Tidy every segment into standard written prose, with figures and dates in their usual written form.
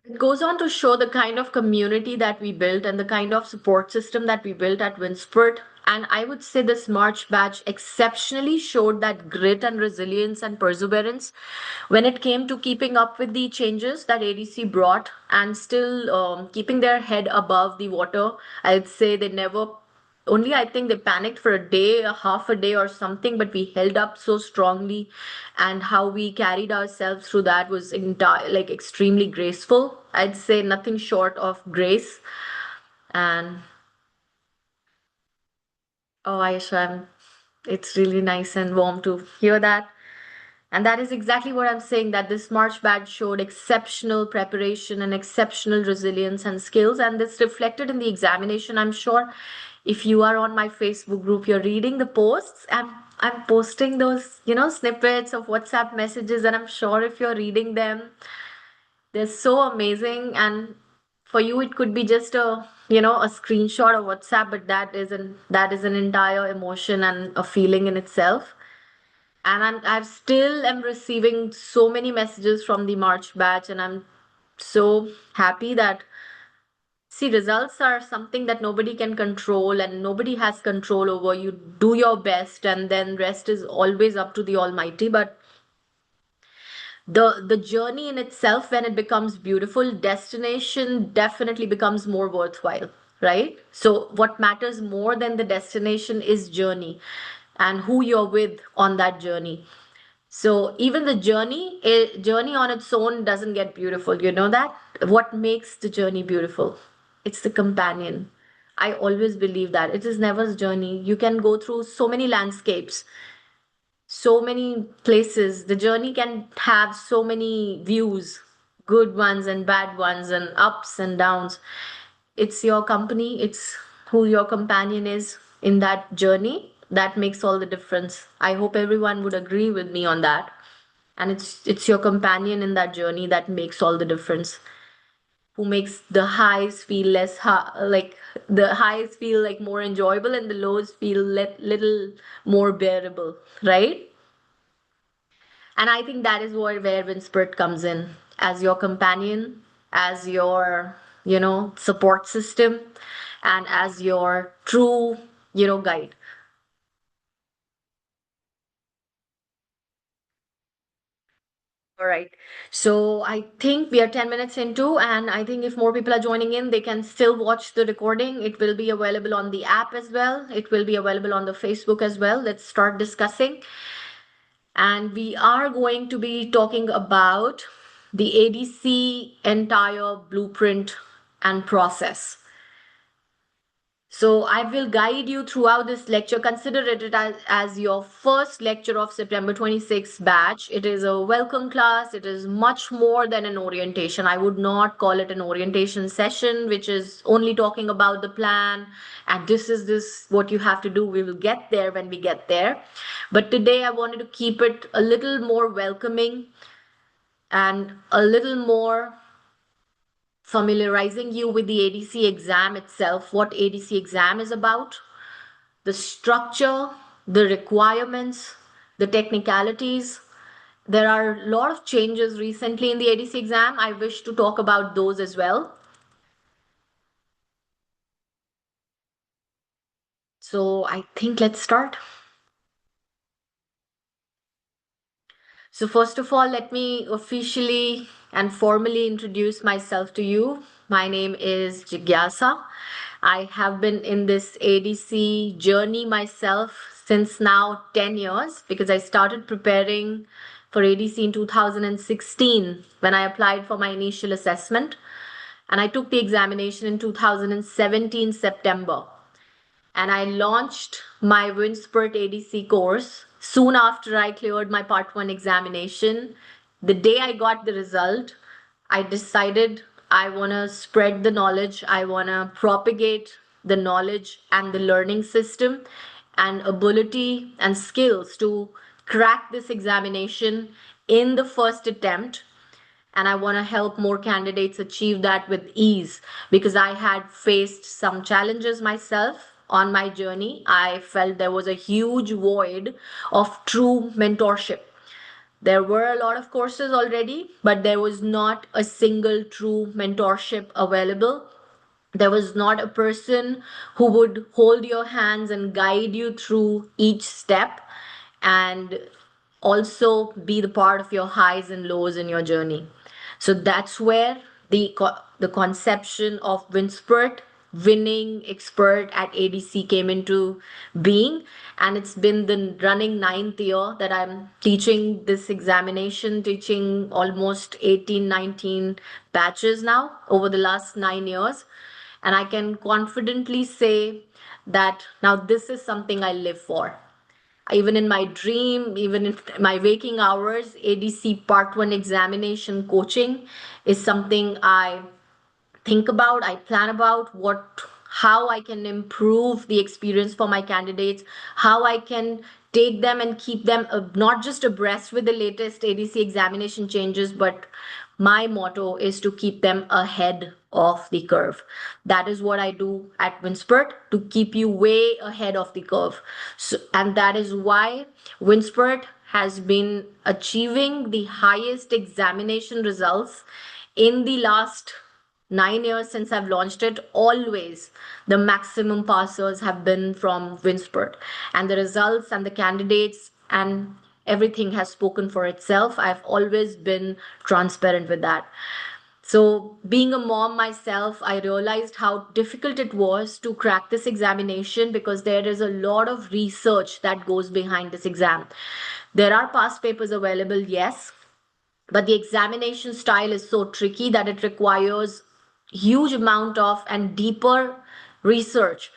It goes on to show the kind of community that we built and the kind of support system that we built at Winspert. And I would say this March batch exceptionally showed that grit and resilience and perseverance when it came to keeping up with the changes that ADC brought and still keeping their head above the water. I'd say they never only I think they panicked for a day, a half a day or something, but we held up so strongly, and how we carried ourselves through that was like extremely graceful. I'd say nothing short of grace. And oh, Aisha, it's really nice and warm to hear that. And that is exactly what I'm saying, that this March batch showed exceptional preparation and exceptional resilience and skills. And this reflected in the examination. I'm sure if you are on my Facebook group, you're reading the posts. I'm posting those, snippets of WhatsApp messages, and I'm sure if you're reading them, they're so amazing. And for you, it could be just a screenshot of WhatsApp, but that is an entire emotion and a feeling in itself. And I've still am receiving so many messages from the March batch, and I'm so happy that, see, results are something that nobody can control and nobody has control over. You do your best, and then rest is always up to the Almighty. But the journey in itself, when it becomes beautiful, destination definitely becomes more worthwhile, right? So what matters more than the destination is journey and who you're with on that journey. So even the journey on its own doesn't get beautiful. You know that? What makes the journey beautiful? It's the companion. I always believe that. It is never a journey. You can go through so many landscapes, so many places. The journey can have so many views, good ones and bad ones, and ups and downs. It's your company, it's who your companion is in that journey that makes all the difference. I hope everyone would agree with me on that. And it's your companion in that journey that makes all the difference. Who makes the highs feel like the highs feel like more enjoyable and the lows feel little more bearable, right? And I think that is where Winspert comes in as your companion, as your, support system, and as your true, guide. All right. So I think we are 10 minutes into, and I think if more people are joining in, they can still watch the recording. It will be available on the app as well. It will be available on the Facebook as well. Let's start discussing. And we are going to be talking about the ADC entire blueprint and process. So I will guide you throughout this lecture. Consider it as your first lecture of September 26th batch. It is a welcome class. It is much more than an orientation. I would not call it an orientation session, which is only talking about the plan and this what you have to do. We will get there when we get there. But today I wanted to keep it a little more welcoming and a little more familiarizing you with the ADC exam itself, what ADC exam is about, the structure, the requirements, the technicalities. There are a lot of changes recently in the ADC exam. I wish to talk about those as well. So I think let's start. So first of all, let me officially and formally introduce myself to you. My name is Jigyasa. I have been in this ADC journey myself since now 10 years because I started preparing for ADC in 2016 when I applied for my initial assessment, and I took the examination in 2017 September, and I launched my Winspert ADC course soon after I cleared my Part 1 examination. The day I got the result, I decided I want to spread the knowledge, I want to propagate the knowledge and the learning system and ability and skills to crack this examination in the first attempt, and I want to help more candidates achieve that with ease because I had faced some challenges myself on my journey. I felt there was a huge void of true mentorship. There were a lot of courses already, but there was not a single true mentorship available. There was not a person who would hold your hands and guide you through each step and also be the part of your highs and lows in your journey. So that's where the conception of Winspert, winning expert at ADC, came into being. And it's been the running ninth year that I'm teaching this examination, teaching almost 18, 19 batches now over the last 9 years. And I can confidently say that now this is something I live for. Even in my dream, even in my waking hours, ADC Part 1 examination coaching is something I think about, I plan about how I can improve the experience for my candidates, how I can take them and keep them not just abreast with the latest ADC examination changes, but my motto is to keep them ahead of the curve. That is what I do at Winspert, to keep you way ahead of the curve. So, and that is why Winspert has been achieving the highest examination results in the last 9 years since I've launched it. Always the maximum passers have been from Winspert, and the results and the candidates and everything has spoken for itself. I've always been transparent with that. So, being a mom myself, I realized how difficult it was to crack this examination because there is a lot of research that goes behind this exam. There are past papers available, yes, but the examination style is so tricky that it requires huge amount of and deeper research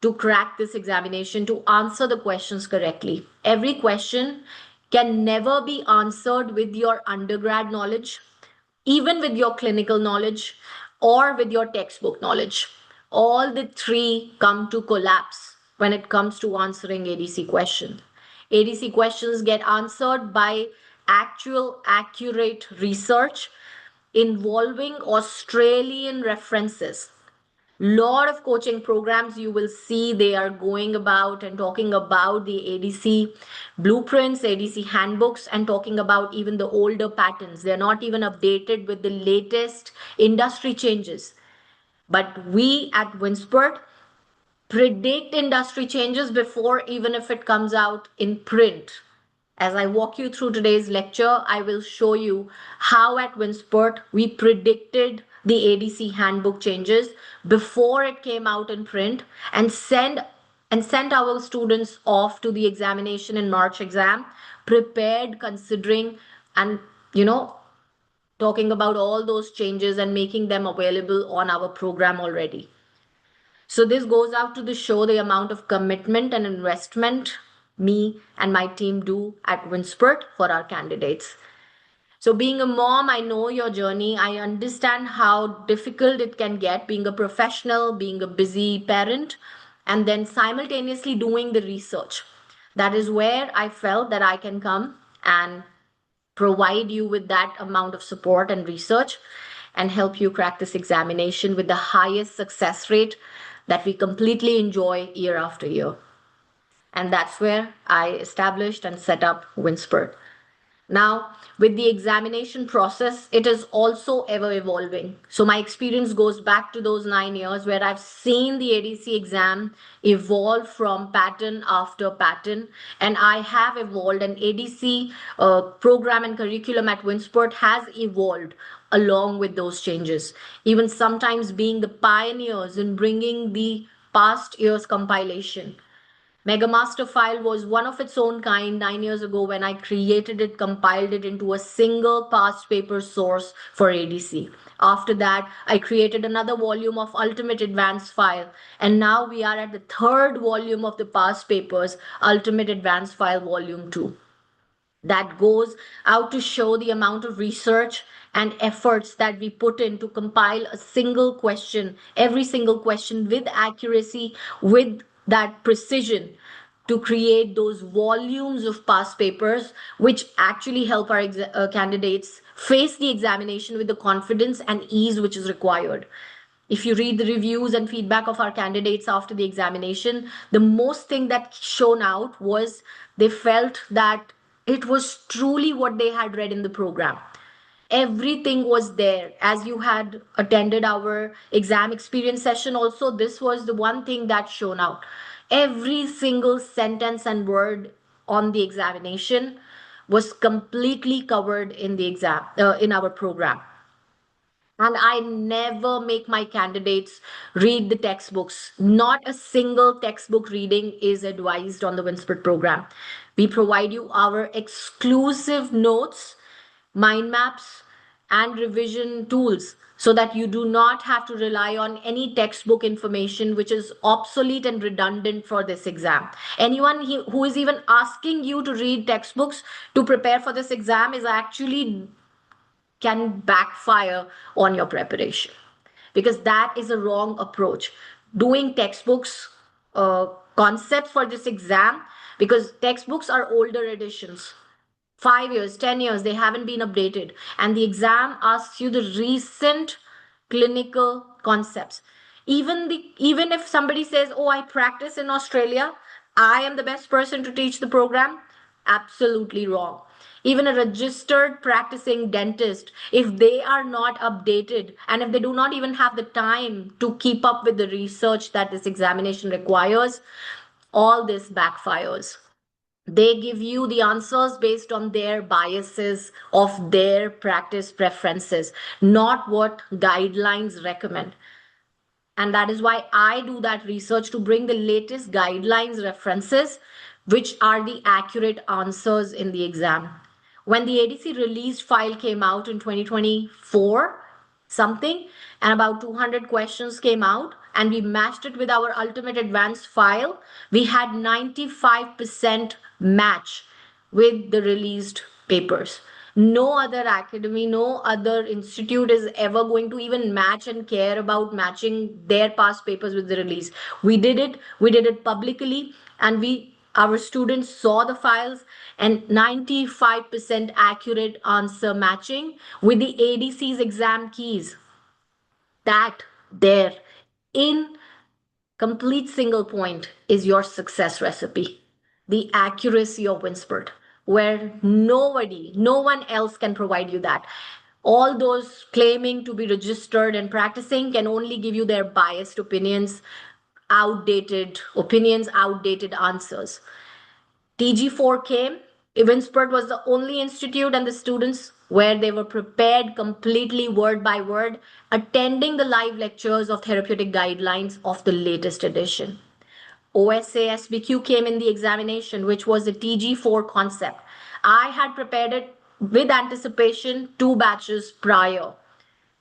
to crack this examination, to answer the questions correctly. Every question can never be answered with your undergrad knowledge, even with your clinical knowledge or with your textbook knowledge. All the three come to collapse when it comes to answering ADC questions. ADC questions get answered by actual accurate research involving Australian references. Lot of coaching programs you will see, they are going about and talking about the ADC blueprints, ADC handbooks, and talking about even the older patterns. They're not even updated with the latest industry changes. But we at Winspert predict industry changes before even if it comes out in print. As I walk you through today's lecture, I will show you how at Winspert we predicted the ADC handbook changes before it came out in print and sent our students off to the examination in March exam prepared, considering and talking about all those changes and making them available on our program already. So this goes out to the show the amount of commitment and investment me and my team do at Winspert for our candidates. So being a mom, I know your journey. I understand how difficult it can get being a professional, being a busy parent, and then simultaneously doing the research. That is where I felt that I can come and provide you with that amount of support and research and help you crack this examination with the highest success rate that we completely enjoy year after year. And that's where I established and set up Winspert. Now, with the examination process, it is also ever evolving. So my experience goes back to those 9 years where I've seen the ADC exam evolve from pattern after pattern. And I have evolved, and ADC program and curriculum at Winspert has evolved along with those changes. Even sometimes being the pioneers in bringing the past year's compilation. MegaMaster file was one of its own kind 9 years ago when I created it, compiled it into a single past paper source for ADC. After that, I created another volume of Ultimate Advanced file, and now we are at the third volume of the past papers, Ultimate Advanced file volume 2. That goes out to show the amount of research and efforts that we put in to compile a single question, every single question with accuracy, with that precision to create those volumes of past papers, which actually help our candidates face the examination with the confidence and ease which is required. If you read the reviews and feedback of our candidates after the examination, the most thing that shone out was they felt that it was truly what they had read in the program. Everything was there. As you had attended our exam experience session also, this was the one thing that shone out. Every single sentence and word on the examination was completely covered in the exam, in our program. And I never make my candidates read the textbooks. Not a single textbook reading is advised on the Winspert program. We provide you our exclusive notes, mind maps, and revision tools so that you do not have to rely on any textbook information which is obsolete and redundant for this exam. Anyone who is even asking you to read textbooks to prepare for this exam is actually can backfire on your preparation, because that is a wrong approach. Doing textbooks concepts for this exam, because textbooks are older editions, 5 years, 10 years, they haven't been updated. And the exam asks you the recent clinical concepts. Even if somebody says, oh, I practice in Australia, I am the best person to teach the program, absolutely wrong. Even a registered practicing dentist, if they are not updated and if they do not even have the time to keep up with the research that this examination requires, all this backfires. They give you the answers based on their biases of their practice preferences, not what guidelines recommend. And that is why I do that research to bring the latest guidelines references, which are the accurate answers in the exam. When the ADC released file came out in 2024, something, and about 200 questions came out, and we matched it with our ultimate advanced file, we had 95% match with the released papers. No other academy, no other institute is ever going to even match and care about matching their past papers with the release. We did it publicly, and our students saw the files, and 95% accurate answer matching with the ADC's exam keys. That there in complete single point is your success recipe. The accuracy of Winspert, where no one else can provide you that. All those claiming to be registered and practicing can only give you their biased opinions, outdated answers. TG4 came. Winspert was the only institute and the students where they were prepared completely word by word, attending the live lectures of therapeutic guidelines of the latest edition. OSA SBQ came in the examination, which was the TG4 concept. I had prepared it with anticipation 2 batches prior,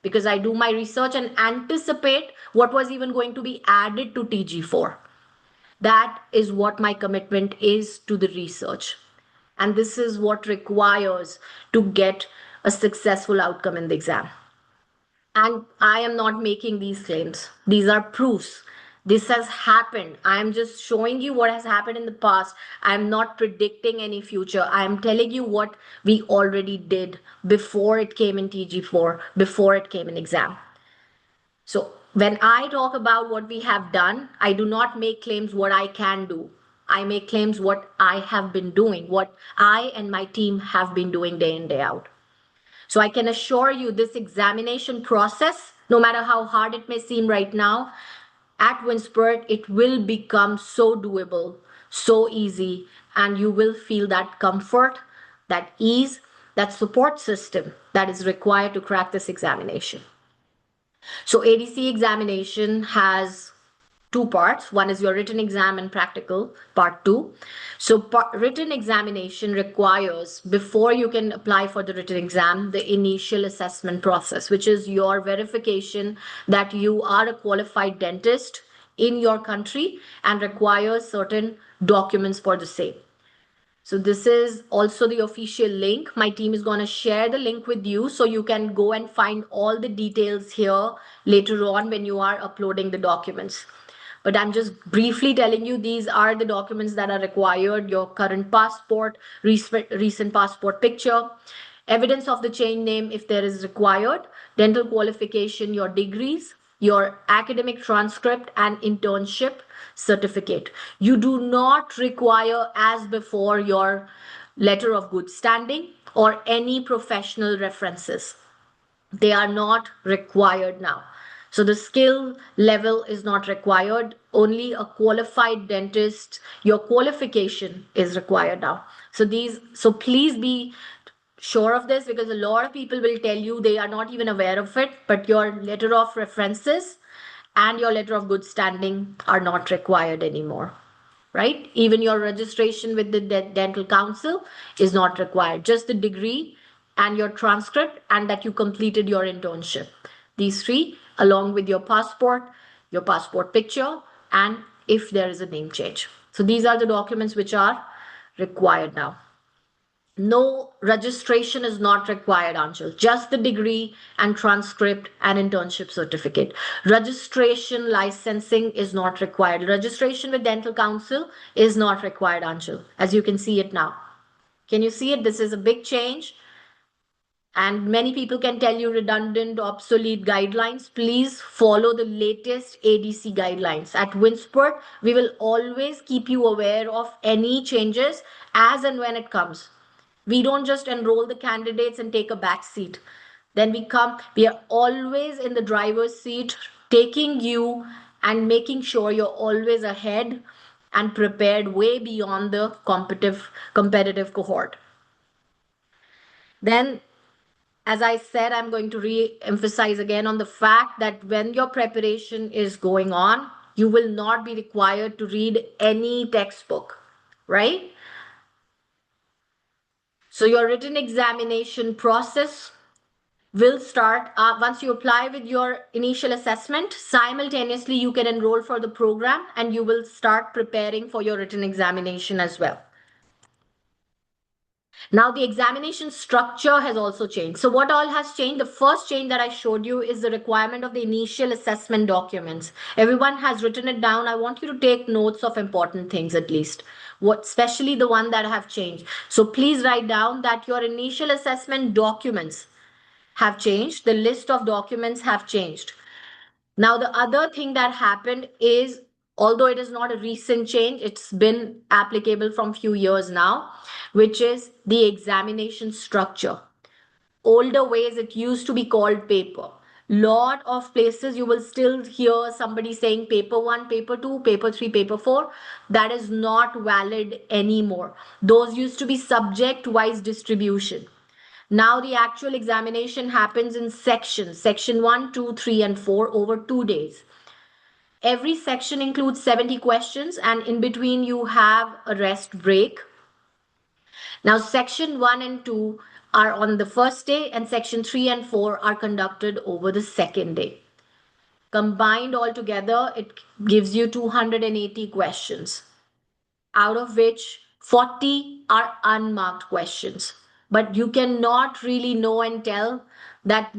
because I do my research and anticipate what was even going to be added to TG4. That is what my commitment is to the research. And this is what requires to get a successful outcome in the exam. And I am not making these claims. These are proofs. This has happened. I am just showing you what has happened in the past. I am not predicting any future. I am telling you what we already did before it came in TG4, before it came in exam. So when I talk about what we have done, I do not make claims what I can do. I make claims what I have been doing, what I and my team have been doing day in, day out. So I can assure you this examination process, no matter how hard it may seem right now, at Winspert, it will become so doable, so easy, and you will feel that comfort, that ease, that support system that is required to crack this examination. So ADC examination has 2 parts. One is your written exam and practical, part 2. So written examination requires, before you can apply for the written exam, the initial assessment process, which is your verification that you are a qualified dentist in your country and requires certain documents for the same. So this is also the official link. My team is going to share the link with you so you can go and find all the details here later on when you are uploading the documents. But I'm just briefly telling you these are the documents that are required: your current passport, recent passport picture, evidence of the change name if there is required, dental qualification, your degrees, your academic transcript and internship certificate. You do not require, as before, your letter of good standing, or any professional references. They are not required now. So the skill level is not required. Only a qualified dentist, your qualification is required now. So please be sure of this, because a lot of people will tell you they are not even aware of it, but your letter of references and your letter of good standing are not required anymore, right? Even your registration with the dental council is not required, just the degree and your transcript and that you completed your internship. These three, along with your passport picture, and if there is a name change. So these are the documents which are required now. No registration is not required, Anshul. Just the degree and transcript and internship certificate. Registration licensing is not required. Registration with Dental Council is not required, Anshul, as you can see it now. Can you see it? This is a big change. And many people can tell you redundant, obsolete guidelines. Please follow the latest ADC guidelines. At Winspert, we will always keep you aware of any changes as and when it comes. We don't just enroll the candidates and take a back seat. Then we are always in the driver's seat, taking you and making sure you're always ahead and prepared way beyond the competitive cohort. Then, as I said, I'm going to re-emphasize again on the fact that when your preparation is going on, you will not be required to read any textbook, right? So your written examination process will start once you apply with your initial assessment. Simultaneously, you can enroll for the program and you will start preparing for your written examination as well. Now the examination structure has also changed. So what all has changed? The first change that I showed you is the requirement of the initial assessment documents. Everyone has written it down. I want you to take notes of important things at least, especially the one that have changed. So please write down that your initial assessment documents have changed. The list of documents have changed. Now, the other thing that happened is, although it is not a recent change, it's been applicable from few years now, which is the examination structure. Older ways, it used to be called paper. Lot of places you will still hear somebody saying paper 1, paper 2, paper 3, paper 4. That is not valid anymore. Those used to be subject wise distribution. Now the actual examination happens in sections, section 1, 2, 3, and 4 over 2 days. Every section includes 70 questions, and in between you have a rest break. Now section 1 and 2 are on the first day, and section 3 and 4 are conducted over the second day. Combined all together, it gives you 280 questions, out of which 40 are unmarked questions. But you cannot really know and tell that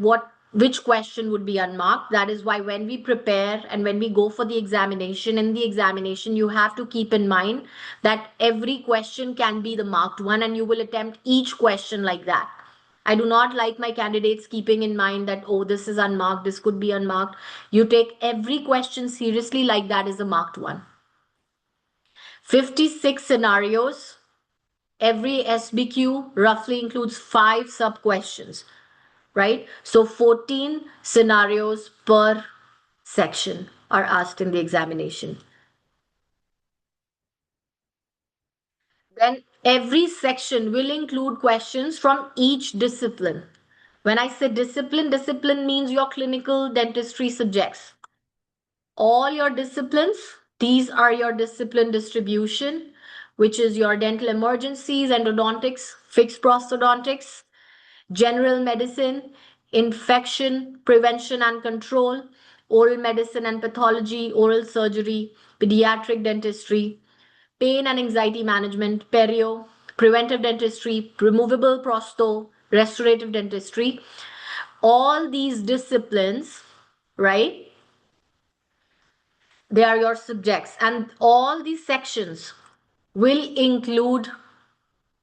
which question would be unmarked. That is why when we prepare and when we go for the examination, in the examination, you have to keep in mind that every question can be the marked one, and you will attempt each question like that. I do not like my candidates keeping in mind that, oh, this is unmarked, this could be unmarked. You take every question seriously like that is a marked one. 56 scenarios. Every SBQ roughly includes 5 sub-questions, right? So 14 scenarios per section are asked in the examination. Then every section will include questions from each discipline. When I say discipline means your clinical dentistry subjects. All your disciplines, these are your discipline distribution, which is your dental emergencies, endodontics, fixed prosthodontics, general medicine, infection prevention and control, oral medicine and pathology, oral surgery, pediatric dentistry, pain and anxiety management, perio, preventive dentistry, removable prosto, restorative dentistry. All these disciplines, right? They are your subjects, and all these sections will include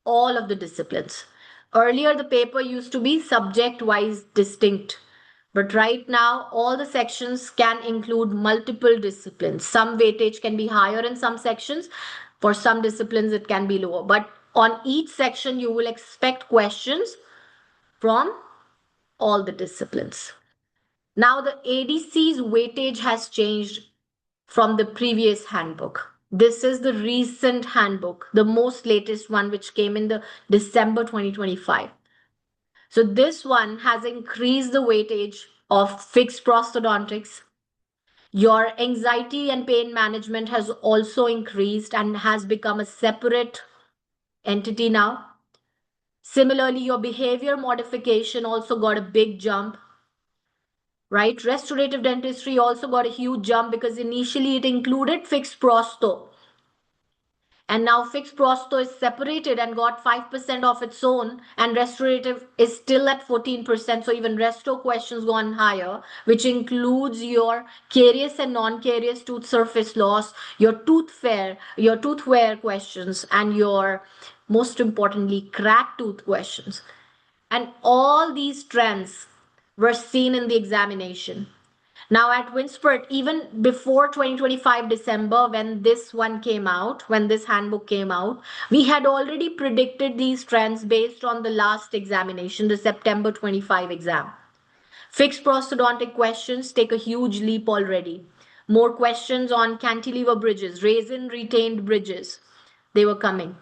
all of the disciplines. Earlier, the paper used to be subject wise distinct, but right now, all the sections can include multiple disciplines. Some weightage can be higher in some sections, for some disciplines, it can be lower, but On each section, you will expect questions from all the disciplines. Now, the ADC's weightage has changed from the previous handbook. This is the recent handbook, the most latest one, which came in the December 2025. So this one has increased the weightage of fixed prosthodontics. Your anxiety and pain management has also increased and has become a separate entity now. Similarly, your behavior modification also got a big jump, right? Restorative dentistry also got a huge jump because initially it included fixed prosto. And now fixed prosto is separated and got 5% of its own, and restorative is still at 14%. So even resto questions gone higher, which includes your caries and non-caries tooth surface loss, your tooth wear questions, and your, most importantly, cracked tooth questions. And all these trends were seen in the examination. Now at Winspert, even before 2025 December, when this one came out, when this handbook came out, we had already predicted these trends based on the last examination, the September 25 exam. Fixed prosthodontic questions take a huge leap already. More questions on cantilever bridges, raisin retained bridges, they were coming.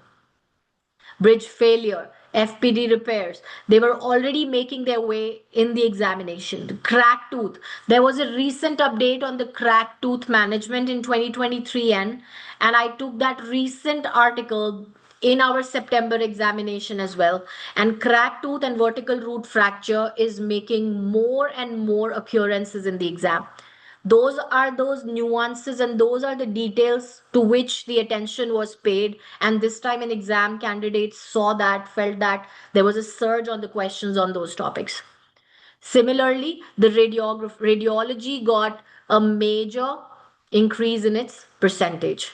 Bridge failure, FPD repairs. They were already making their way in the examination. The cracked tooth. There was a recent update on the cracked tooth management in 2023 and I took that recent article in our September examination as well. And cracked tooth and vertical root fracture is making more and more occurrences in the exam. Those are those nuances and those are the details to which the attention was paid. And this time in exam, candidates saw that, felt that there was a surge on the questions on those topics. Similarly, the radiology got a major increase in its percentage.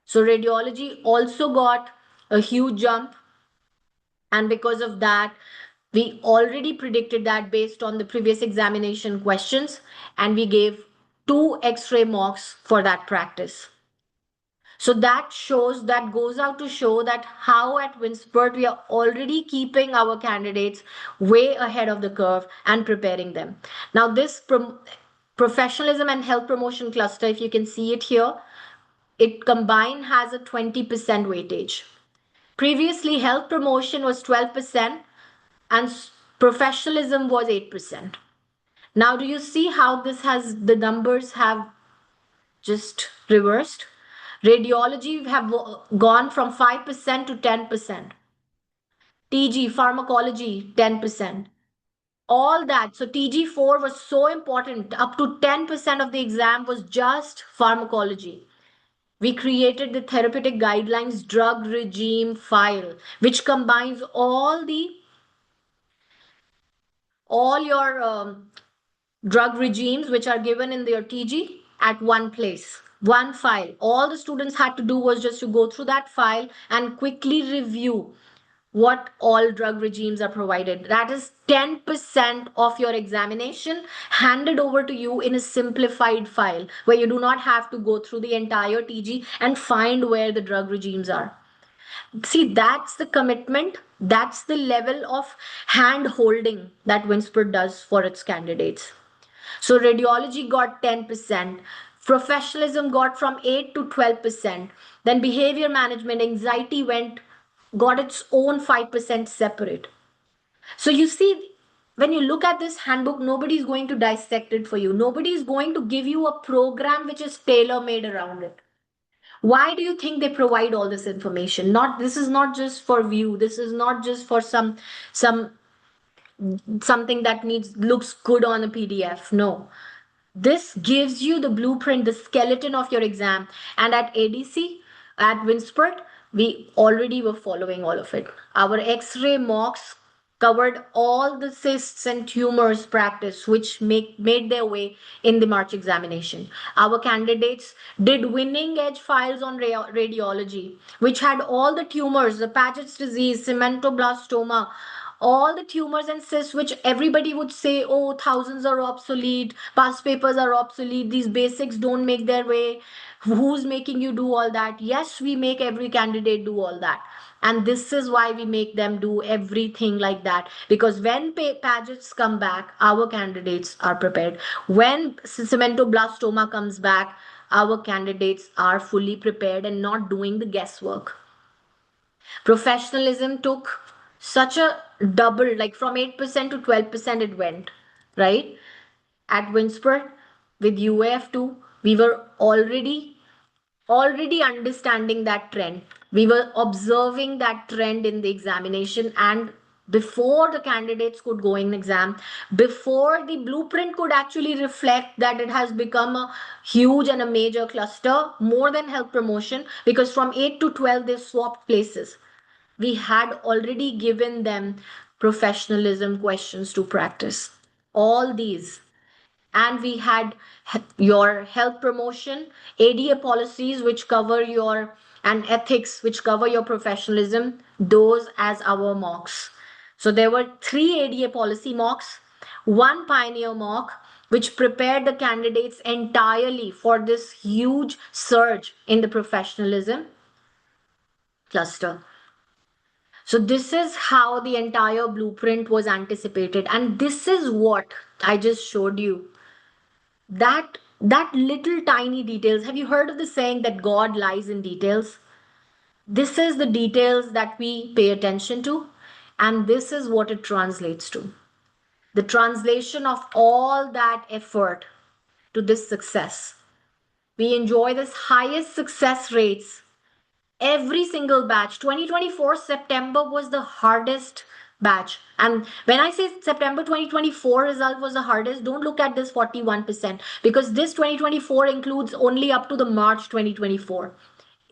So radiology also got a huge jump, and because of that, we already predicted that based on the previous examination questions, and we gave 2 X-ray mocks for that practice. So that shows, that goes out to show that how at Winspert we are already keeping our candidates way ahead of the curve and preparing them. Now this professionalism and health promotion cluster, if you can see it here, it combined has a 20% weightage. Previously, health promotion was 12% and professionalism was 8%. Now, do you see how the numbers have just reversed? Radiology have gone from 5% to 10%. TG, pharmacology, 10%. All that. So TG4 was so important. Up to 10% of the exam was just pharmacology. We created the therapeutic guidelines drug regime file, which combines all your drug regimes which are given in their TG at one place, one file. All the students had to do was just to go through that file and quickly review what all drug regimes are provided. That is 10% of your examination handed over to you in a simplified file where you do not have to go through the entire TG and find where the drug regimes are. See, that's the commitment, that's the level of hand holding that Winspert does for its candidates. So radiology got 10%, professionalism got from 8 to 12%, then behavior management, anxiety got its own 5% separate. So you see, when you look at this handbook, nobody is going to dissect it for you. Nobody is going to give you a program which is tailor made around it. Why do you think they provide all this information? Not, this is not just for view. This is not just for some something that looks good on a PDF. No. This gives you the blueprint, the skeleton of your exam. And at ADC, at Winspert, we already were following all of it. Our X-ray mocks covered all the cysts and tumors practice which made their way in the March examination. Our candidates did winning edge files on radiology, which had all the tumors, the Paget's disease, cementoblastoma, all the tumors and cysts which everybody would say, oh, thousands are obsolete, past papers are obsolete, these basics don't make their way. Who's making you do all that? Yes, we make every candidate do all that. And this is why we make them do everything like that, because when pageants come back, our candidates are prepared. When cementoblastoma comes back, our candidates are fully prepared and not doing the guesswork. Professionalism took such a double, like from 8% to 12% it went, right? At Winspert with UAF2, we were already understanding that trend. We were observing that trend in the examination, and before the candidates could go in exam, before the blueprint could actually reflect that it has become a huge and a major cluster, more than health promotion, because from 8 to 12 they swapped places. We had already given them professionalism questions to practice. All these, and we had your health promotion, ADA policies which cover your, and ethics which cover your professionalism, those as our mocks. So there were 3 ADA policy mocks, 1 pioneer mock which prepared the candidates entirely for this huge surge in the professionalism cluster. So this is how the entire blueprint was anticipated, and this is what I just showed you. That little tiny details. Have you heard of the saying that God lies in details? This is the details that we pay attention to, and this is what it translates to. The translation of all that effort to this success. We enjoy this highest success rates every single batch. 2024 September was the hardest batch, and when I say September 2024 result was the hardest, don't look at this 41%, because this 2024 includes only up to the March 2024.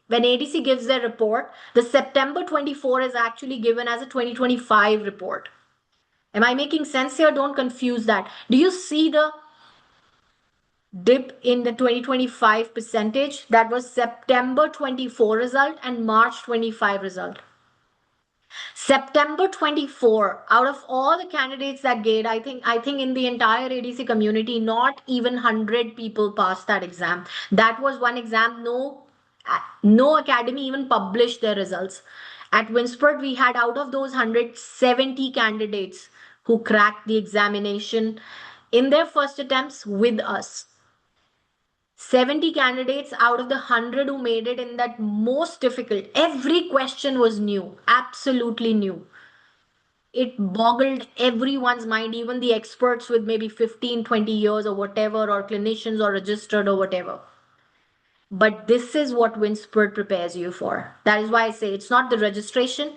When ADC gives their report, the September 24 is actually given as a 2025 report. Am I making sense here? Don't confuse that. Do you see the dip in the 2025 percentage? That was September 24 result and March 25 result. September 24, out of all the candidates that gave, I think in the entire ADC community, not even 100 people passed that exam. That was one exam, no academy even published their results. At Winspert, we had out of those 170 candidates who cracked the examination in their first attempts with us. 70 candidates out of the 100 who made it in that most difficult. Every question was new, absolutely new. It boggled everyone's mind, even the experts with maybe 15, 20 years or whatever, or clinicians or registered or whatever. But this is what Winspert prepares you for. That is why I say it's not the registration.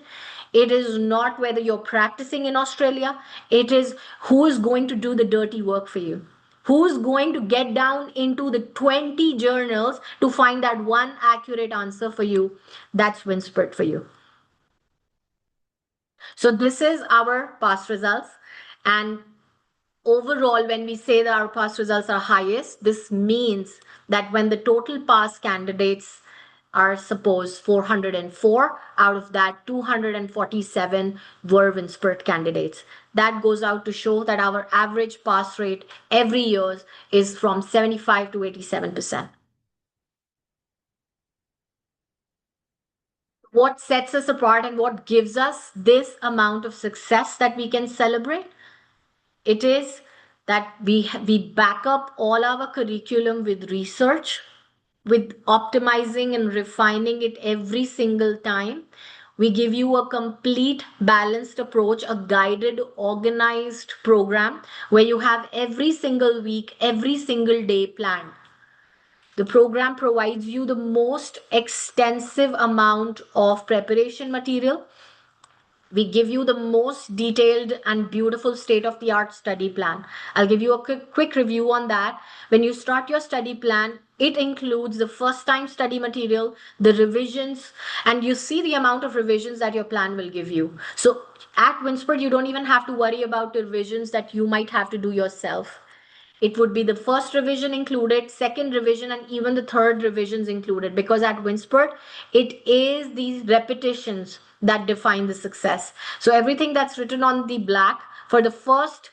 It is not whether you're practicing in Australia. It is who is going to do the dirty work for you. Who's going to get down into the 20 journals to find that one accurate answer for you? That's Winspert for you. So this is our past results. And overall, when we say that our past results are highest, this means that when the total pass candidates are suppose 404, out of that 247 were Winspert candidates. That goes out to show that our average pass rate every year is from 75 to 87%. What sets us apart and what gives us this amount of success that we can celebrate? It is that we back up all our curriculum with research, with optimizing and refining it every single time. We give you a complete balanced approach, a guided, organized program where you have every single week, every single day planned. The program provides you the most extensive amount of preparation material. We give you the most detailed and beautiful state of the art study plan. I'll give you a quick review on that. When you start your study plan, it includes the first time study material, the revisions, and you see the amount of revisions that your plan will give you. So at Winspert, you don't even have to worry about the revisions that you might have to do yourself. It would be the first revision included, second revision, and even the third revisions included, because at Winspert, it is these repetitions that define the success. So everything that's written on the black for the first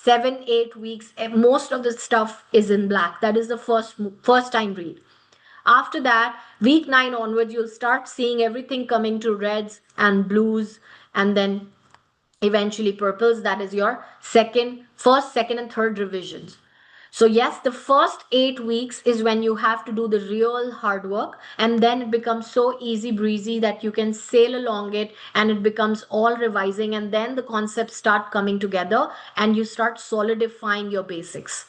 7-8 weeks, most of the stuff is in black. That is the first time read. After that, week 9 onwards, you'll start seeing everything coming to reds and blues, and then eventually purples. That is your first, second, and third revisions. So, yes, the first 8 weeks is when you have to do the real hard work, and then it becomes so easy breezy that you can sail along it and it becomes all revising, and then the concepts start coming together and you start solidifying your basics.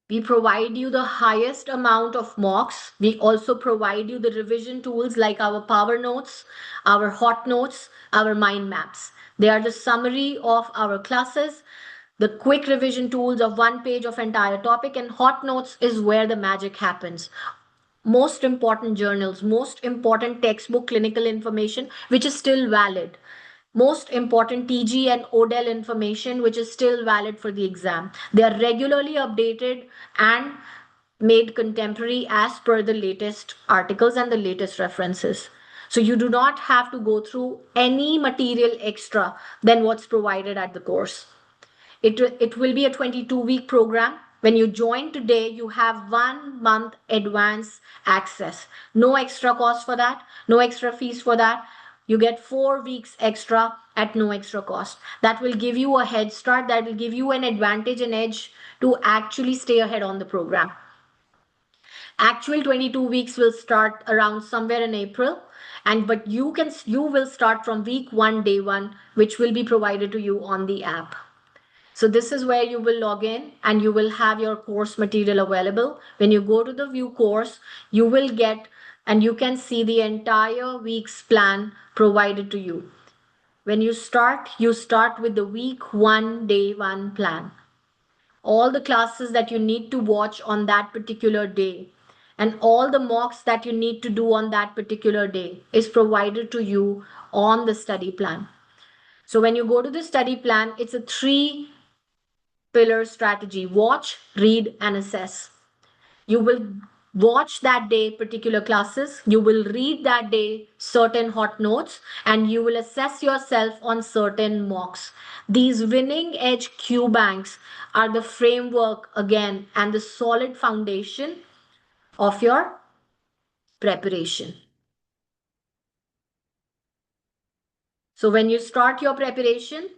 We provide you the highest amount of mocks. We also provide you the revision tools like our power notes, our hot notes, our mind maps. They are the summary of our classes, the quick revision tools of one page of entire topic, and hot notes is where the magic happens. Most important journals, most important textbook clinical information, which is still valid. Most important TG and ODEL information, which is still valid for the exam. They are regularly updated and made contemporary as per the latest articles and the latest references. So you do not have to go through any material extra than what's provided at the course. It will be a 22-week program. When you join today, you have 1 month advance access. No extra cost for that, no extra fees for that. You get 4 weeks extra at no extra cost. That will give you a head start, that will give you an advantage and edge to actually stay ahead on the program. Actual 22 weeks will start around somewhere in April, and but you will start from week 1, day 1, which will be provided to you on the app. So this is where you will log in and you will have your course material available. When you go to the view course, you will get and you can see the entire week's plan provided to you. When you start with the week 1, day 1 plan. All the classes that you need to watch on that particular day and all the mocks that you need to do on that particular day is provided to you on the study plan. So when you go to the study plan, it's a 3-pillar strategy: watch, read, and assess. You will watch that day particular classes, you will read that day certain hot notes, and you will assess yourself on certain mocks. These winning edge Q banks are the framework again and the solid foundation of your preparation. So when you start your preparation,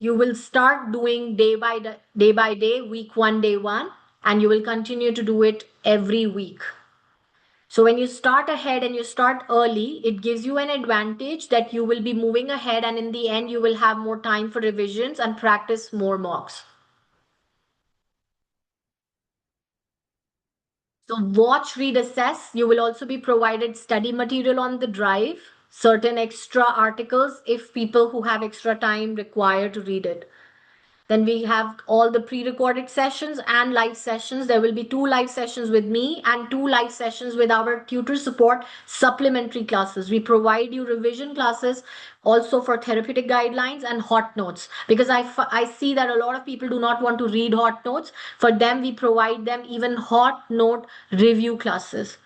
you will start doing day by day, week 1, day 1, and you will continue to do it every week. So when you start ahead and you start early, it gives you an advantage that you will be moving ahead, and in the end you will have more time for revisions and practice more mocks. So watch, read, assess. You will also be provided study material on the drive, certain extra articles if people who have extra time require to read it. Then we have all the pre-recorded sessions and live sessions. There will be 2 live sessions with me and 2 live sessions with our tutor support supplementary classes. We provide you revision classes also for therapeutic guidelines and hot notes, because I see that a lot of people do not want to read hot notes. For them, we provide them even hot note review classes.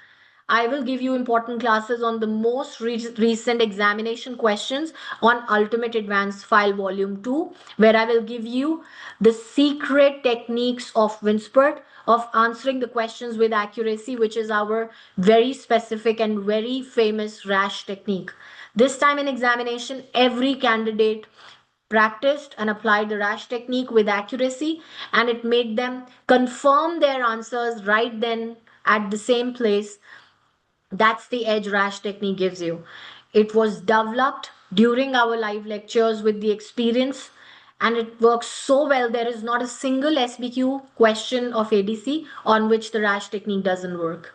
I will give you important classes on the most recent examination questions on Ultimate Advanced File Volume 2, where I will give you the secret techniques of Winspert of answering the questions with accuracy, which is our very specific and very famous rash technique. This time in examination, every candidate practiced and applied the rash technique with accuracy, and it made them confirm their answers right then at the same place. That's the edge rash technique gives you. It was developed during our live lectures with the experience, and it works so well. There is not a single SBQ question of ADC on which the rash technique doesn't work.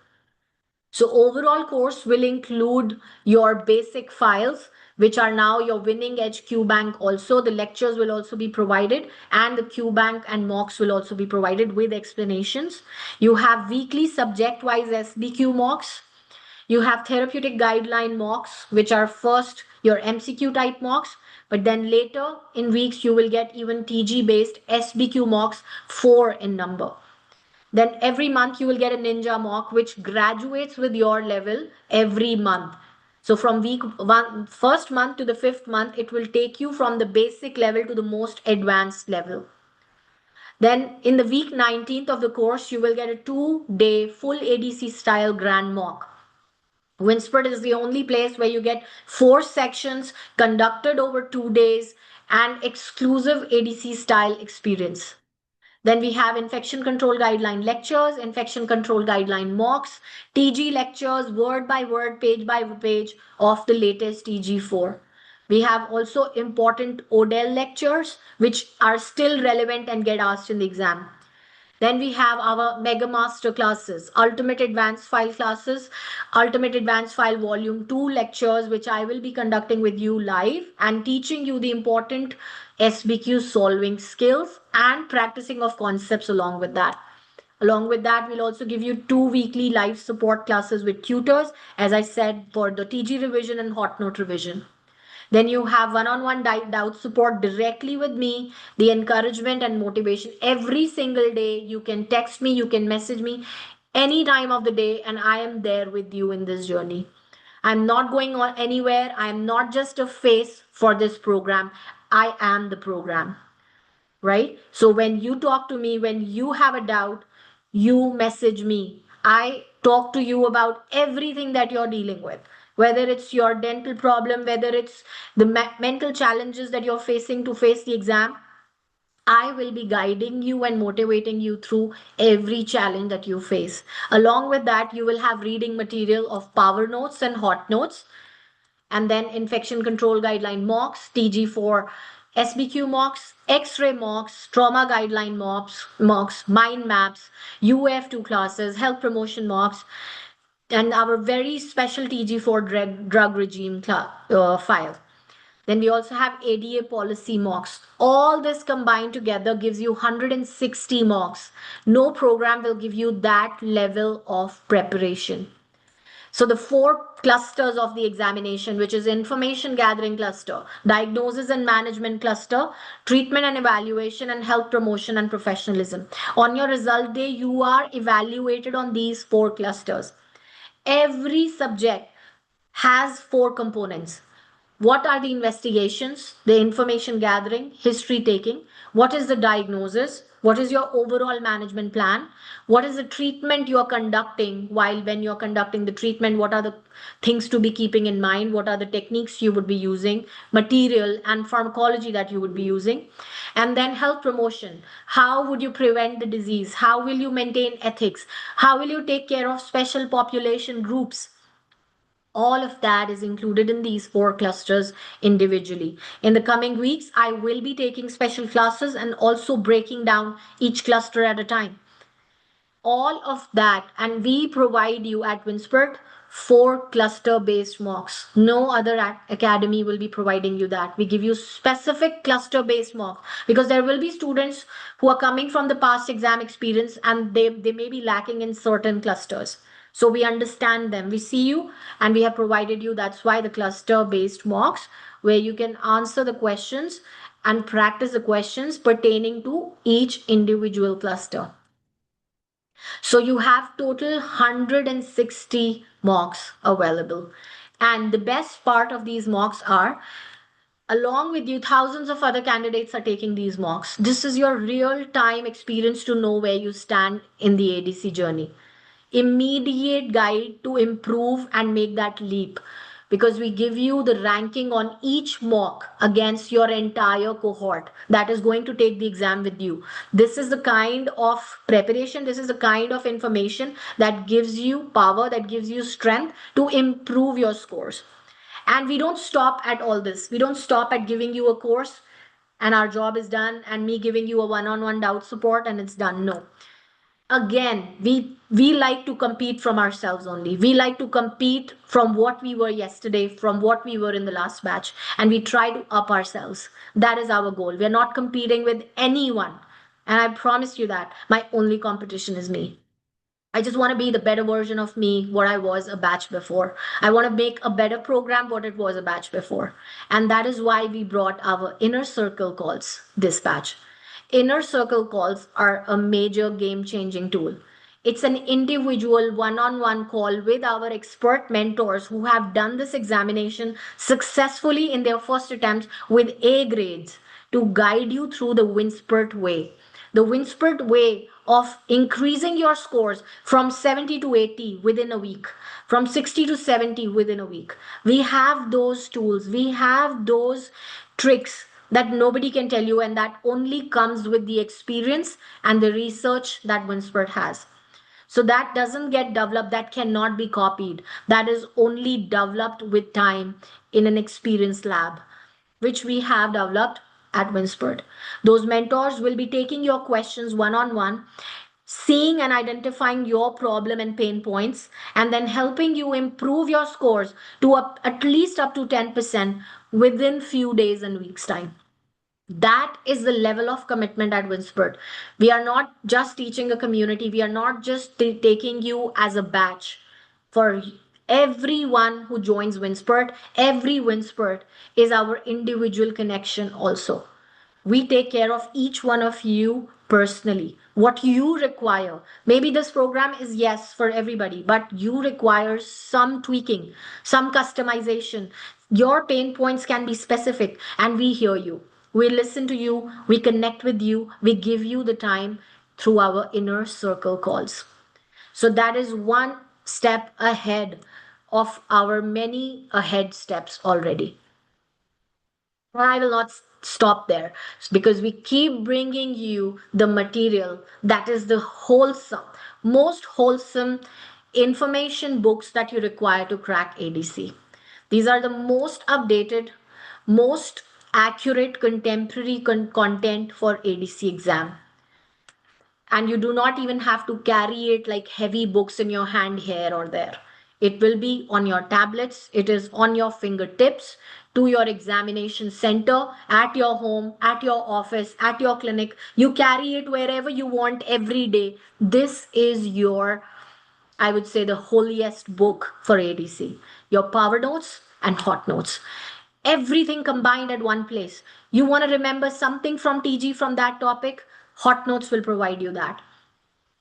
So overall course will include your basic files, which are now your winning edge Q bank. Also, the lectures will also be provided, and the Q bank and mocks will also be provided with explanations. You have weekly subject wise SBQ mocks. You have therapeutic guideline mocks, which are first your MCQ type mocks, but then later in weeks you will get even TG based SBQ mocks, 4 in number. Then every month you will get a ninja mock, which graduates with your level every month. So from week 1, first month to the 5th month, it will take you from the basic level to the most advanced level. Then in the week 19th of the course, you will get a 2-day full ADC style grand mock. Winspert is the only place where you get 4 sections conducted over 2 days and exclusive ADC style experience. Then we have infection control guideline lectures, infection control guideline mocks, TG lectures, word by word, page by page of the latest TG4. We have also important ODEL lectures, which are still relevant and get asked in the exam. Then we have our mega master classes, ultimate advanced file classes, ultimate advanced file volume 2 lectures, which I will be conducting with you live and teaching you the important SBQ solving skills and practicing of concepts along with that. Along with that, we'll also give you 2 weekly live support classes with tutors, as I said, for the TG revision and hot note revision. Then you have one-on-one doubt support directly with me, the encouragement and motivation every single day. You can text me, you can message me any time of the day, and I am there with you in this journey. I'm not going on anywhere. I am not just a face for this program. I am the program, right? So when you talk to me, when you have a doubt, you message me. I talk to you about everything that you're dealing with, whether it's your dental problem, whether it's the mental challenges that you're facing to face the exam. I will be guiding you and motivating you through every challenge that you face. Along with that, you will have reading material of power notes and hot notes, and then infection control guideline mocks, TG4 SBQ mocks, X-ray mocks, trauma guideline mocks, mind maps, UF2 classes, health promotion mocks, and our very special TG4 drug regime file. Then we also have ADA policy mocks. All this combined together gives you 160 mocks. No program will give you that level of preparation. So the 4 clusters of the examination, which is information gathering cluster, diagnosis and management cluster, treatment and evaluation, and health promotion and professionalism. On your result day, you are evaluated on these 4 clusters. Every subject has 4 components. What are the investigations, the information gathering, history taking? What is the diagnosis? What is your overall management plan? What is the treatment you are conducting? While when you're conducting the treatment, what are the things to be keeping in mind? What are the techniques you would be using, material and pharmacology that you would be using? And then health promotion. How would you prevent the disease? How will you maintain ethics? How will you take care of special population groups? All of that is included in these 4 clusters individually. In the coming weeks, I will be taking special classes and also breaking down each cluster at a time. All of that, and we provide you at Winspert 4 cluster-based mocks. No other academy will be providing you that. We give you specific cluster-based mocks because there will be students who are coming from the past exam experience and they may be lacking in certain clusters. So we understand them. We see you and we have provided you. That's why the cluster-based mocks, where you can answer the questions and practice the questions pertaining to each individual cluster. So you have total 160 mocks available. And the best part of these mocks are, along with you, thousands of other candidates are taking these mocks. This is your real time experience to know where you stand in the ADC journey. Immediate guide to improve and make that leap, because we give you the ranking on each mock against your entire cohort that is going to take the exam with you. This is the kind of preparation, this is the kind of information that gives you power, that gives you strength to improve your scores. And we don't stop at all this. We don't stop at giving you a course and our job is done, and me giving you a one-on-one doubt support and it's done. No. Again, we like to compete from ourselves only. We like to compete from what we were yesterday, from what we were in the last batch, and we try to up ourselves. That is our goal. We're not competing with anyone, and I promise you that my only competition is me. I just want to be the better version of me, what I was a batch before. I want to make a better program, what it was a batch before. And that is why we brought our inner circle calls this batch. Inner circle calls are a major game-changing tool. It's an individual one-on-one call with our expert mentors who have done this examination successfully in their first attempt with A grades to guide you through the Winspert way. The Winspert way of increasing your scores from 70 to 80 within a week, from 60 to 70 within a week. We have those tools, we have those tricks that nobody can tell you, and that only comes with the experience and the research that Winspert has. So that doesn't get developed, that cannot be copied. That is only developed with time in an experience lab, which we have developed at Winspert. Those mentors will be taking your questions one on one, seeing and identifying your problem and pain points, and then helping you improve your scores to at least up to 10% within few days and weeks time. That is the level of commitment at Winspert. We are not just teaching a community, we are not just taking you as a batch. For everyone who joins Winspert, every Winspert is our individual connection also. We take care of each one of you personally. What you require. Maybe this program is yes for everybody, but you require some tweaking, some customization. Your pain points can be specific, and we hear you. We listen to you, we connect with you, we give you the time through our inner circle calls. So that is one step ahead of our many ahead steps already. I will not stop there because we keep bringing you the material that is the wholesome, most wholesome information books that you require to crack ADC. These are the most updated, most accurate contemporary content for ADC exam, and you do not even have to carry it like heavy books in your hand here or there. It will be on your tablets, it is on your fingertips, to your examination center, at your home, at your office, at your clinic. You carry it wherever you want every day. This is your, I would say, the holiest book for ADC. Your power notes and hot notes. Everything combined at one place. You want to remember something from TG from that topic? Hot notes will provide you that.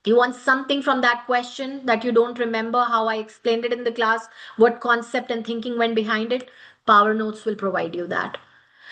You want something from that question that you don't remember how I explained it in the class, what concept and thinking went behind it? Power notes will provide you that.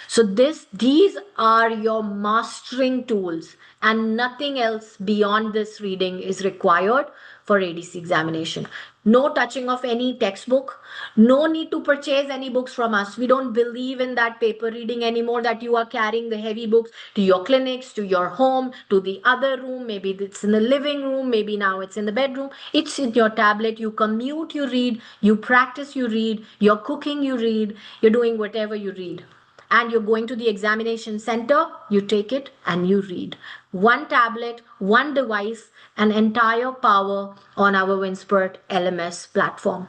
So these are your mastering tools, and nothing else beyond this reading is required for ADC examination. No touching of any textbook, no need to purchase any books from us. We don't believe in that paper reading anymore, that you are carrying the heavy books to your clinics, to your home, to the other room. Maybe it's in the living room, maybe now it's in the bedroom. It's in your tablet. You commute, you read, you practice, you read, you're cooking, you read, you're doing whatever you read, and you're going to the examination center, you take it and you read. One tablet, one device, an entire power on our Winspert LMS platform.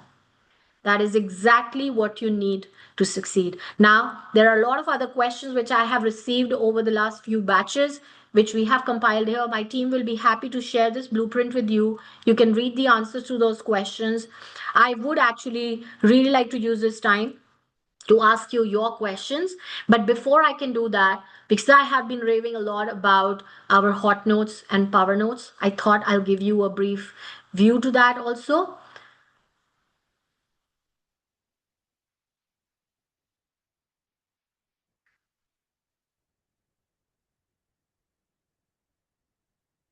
That is exactly what you need to succeed. Now, there are a lot of other questions which I have received over the last few batches, which we have compiled here. My team will be happy to share this blueprint with you. You can read the answers to those questions. I would actually really like to use this time to ask you your questions. But before I can do that, because I have been raving a lot about our hot notes and power notes, I thought I'll give you a brief view to that also.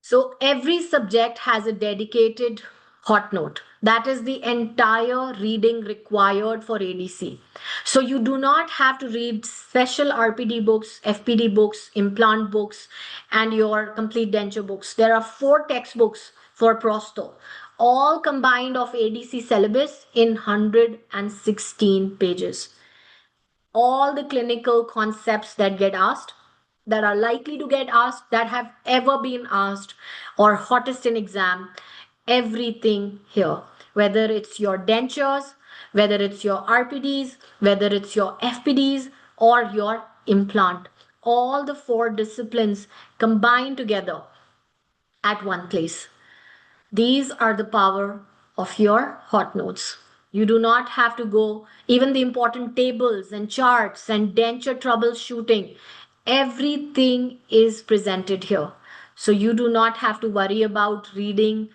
So every subject has a dedicated hot note. That is the entire reading required for ADC. So you do not have to read special RPD books, FPD books, implant books, and your complete denture books. There are 4 textbooks for prosto, all combined of ADC syllabus in 116 pages. All the clinical concepts that get asked, that are likely to get asked, that have ever been asked, or hottest in exam, everything here. Whether it's your dentures, whether it's your RPDs, whether it's your FPDs, or your implant. All the 4 disciplines combined together at one place. These are the power of your hot notes. You do not have to go, even the important tables and charts and denture troubleshooting, everything is presented here. So you do not have to worry about reading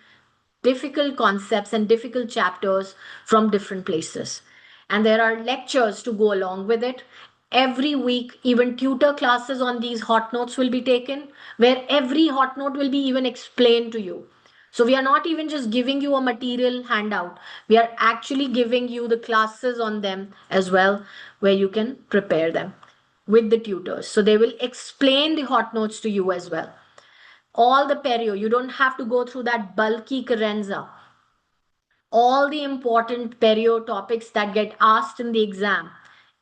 difficult concepts and difficult chapters from different places. And there are lectures to go along with it. Every week, even tutor classes on these hot notes will be taken, where every hot note will be even explained to you. So we are not even just giving you a material handout. We are actually giving you the classes on them as well, where you can prepare them with the tutors. So they will explain the hot notes to you as well. All the perio, you don't have to go through that bulky carenza. All the important perio topics that get asked in the exam,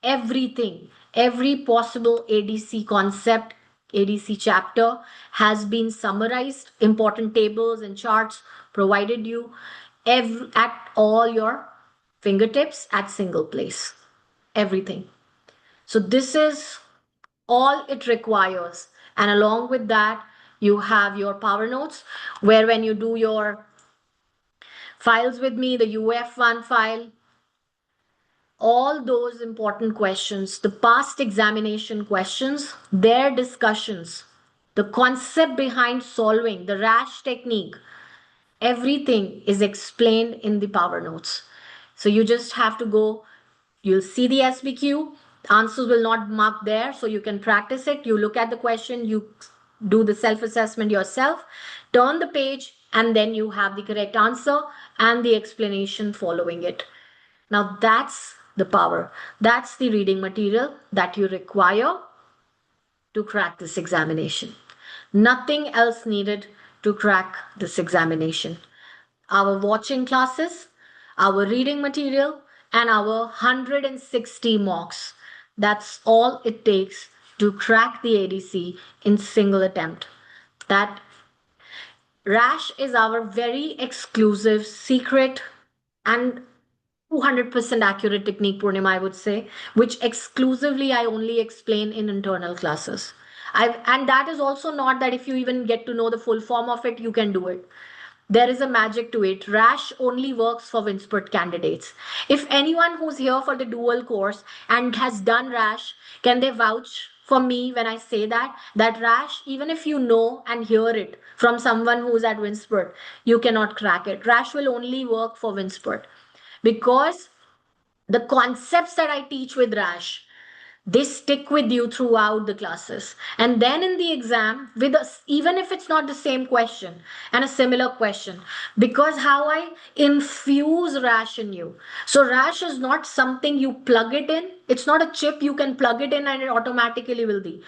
everything, every possible ADC concept, ADC chapter has been summarized, important tables and charts provided you at all your fingertips at single place. Everything. So this is all it requires. And along with that, you have your power notes where when you do your files with me, the UF1 file, all those important questions, the past examination questions, their discussions, the concept behind solving, the rash technique, everything is explained in the power notes. So you just have to go, you'll see the SBQ, answers will not mark there, so you can practice it. You look at the question, you do the self-assessment yourself, turn the page, and then you have the correct answer and the explanation following it. Now that's the power. That's the reading material that you require to crack this examination. Nothing else needed to crack this examination. Our watching classes, our reading material, and our 160 mocks. That's all it takes to crack the ADC in single attempt. That rash is our very exclusive, secret, and 200% accurate technique, Purnima, I would say, which exclusively I only explain in internal classes. And that is also not that if you even get to know the full form of it, you can do it. There is a magic to it. Rash only works for Winspert candidates. If anyone who's here for the dual course and has done Rash, can they vouch for me when I say that? That Rash, even if you know and hear it from someone who's at Winspert, you cannot crack it. Rash will only work for Winspert because the concepts that I teach with Rash, they stick with you throughout the classes. And then in the exam, with us, even if it's not the same question and a similar question, because how I infuse Rash in you. So Rash is not something you plug it in. It's not a chip you can plug it in and it automatically will be.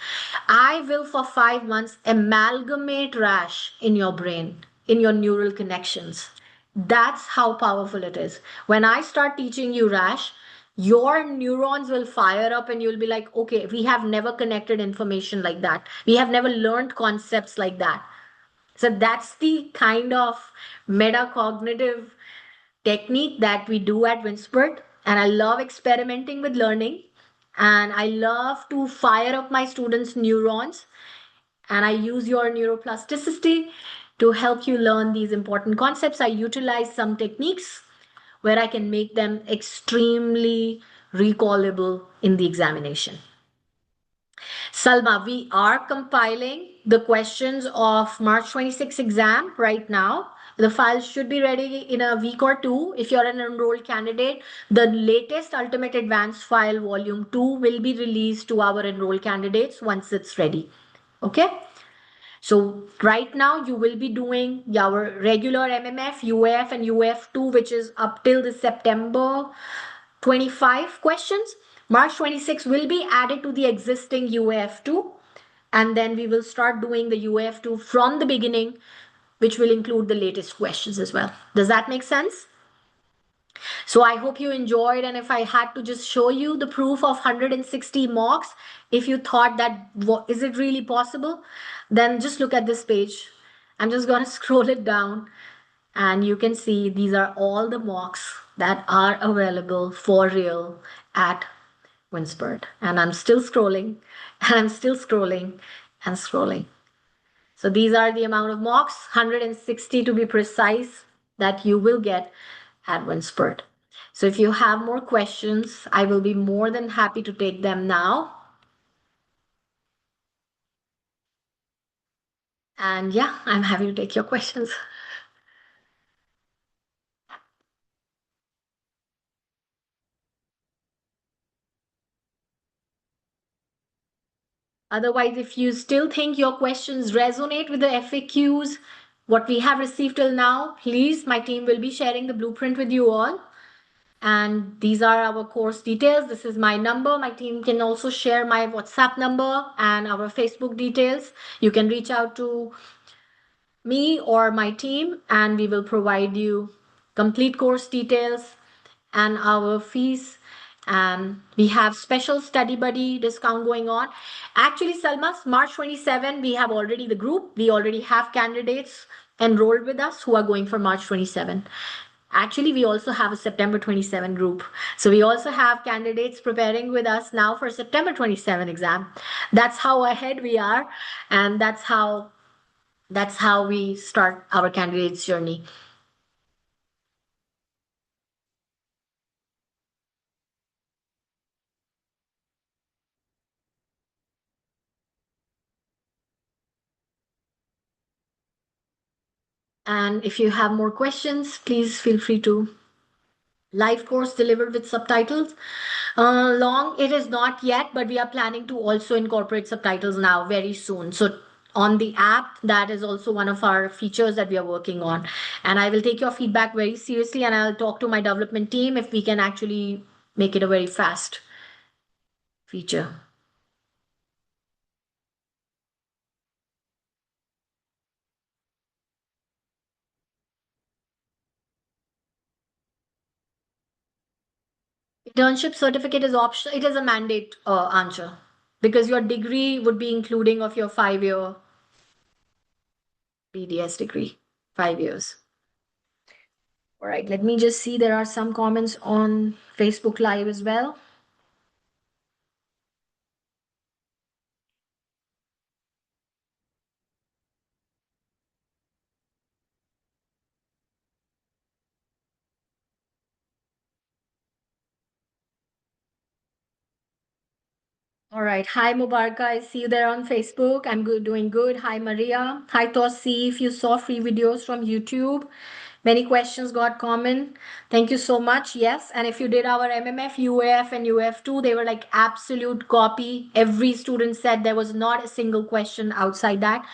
I will for 5 months amalgamate Rash in your brain, in your neural connections. That's how powerful it is. When I start teaching you Rash, your neurons will fire up and you'll be like, okay, we have never connected information like that. We have never learned concepts like that. So that's the kind of metacognitive technique that we do at Winspert. And I love experimenting with learning. And I love to fire up my students' neurons. And I use your neuroplasticity to help you learn these important concepts. I utilize some techniques where I can make them extremely recallable in the examination. Salma, we are compiling the questions of March 26 exam right now. The files should be ready in a week or two. If you're an enrolled candidate, the latest Ultimate Advanced File Volume 2 will be released to our enrolled candidates once it's ready. Okay? So right now you will be doing your regular MMF, UF and UF2, which is up till the September 25 questions. March 26 will be added to the existing UF2. And then we will start doing the UF2 from the beginning, which will include the latest questions as well. Does that make sense? So I hope you enjoyed, and if I had to just show you the proof of 160 mocks, if you thought that is it really possible, then just look at this page. I'm just going to scroll it down and you can see these are all the mocks that are available for real at Winspert. And I'm still scrolling and I'm still scrolling and scrolling. So these are the amount of mocks, 160 to be precise, that you will get at Winspert. So if you have more questions, I will be more than happy to take them now. And yeah, I'm happy to take your questions. Otherwise, if you still think your questions resonate with the FAQs, what we have received till now, please, my team will be sharing the blueprint with you all. And these are our course details. This is my number. My team can also share my WhatsApp number and our Facebook details. You can reach out to me or my team, and we will provide you complete course details and our fees. And we have special study buddy discount going on. Actually, Salma, March 27, we have already the group. We already have candidates enrolled with us who are going for March 27. Actually, we also have a September 27 group. So we also have candidates preparing with us now for September 27 exam. That's how ahead we are, and that's how we start our candidates journey. And if you have more questions, please feel free to. Live course delivered with subtitles. Long it is not yet, but we are planning to also incorporate subtitles now very soon. So on the app, that is also one of our features that we are working on. And I will take your feedback very seriously, and I'll talk to my development team if we can actually make it a very fast feature. Internship certificate is optional. It is a mandate, answer, because your degree would be including of your 5 year BDS degree, 5 years. All right, let me just see. There are some comments on Facebook Live as well. All right. Hi, Mubaraka. I see you there on Facebook. I'm good, doing good. Hi, Maria. Hi, Tosi. If you saw free videos from YouTube, many questions got common. Thank you so much. Yes. And if you did our MMF, UAF, and UF2, they were like absolute copy. Every student said there was not a single question outside that.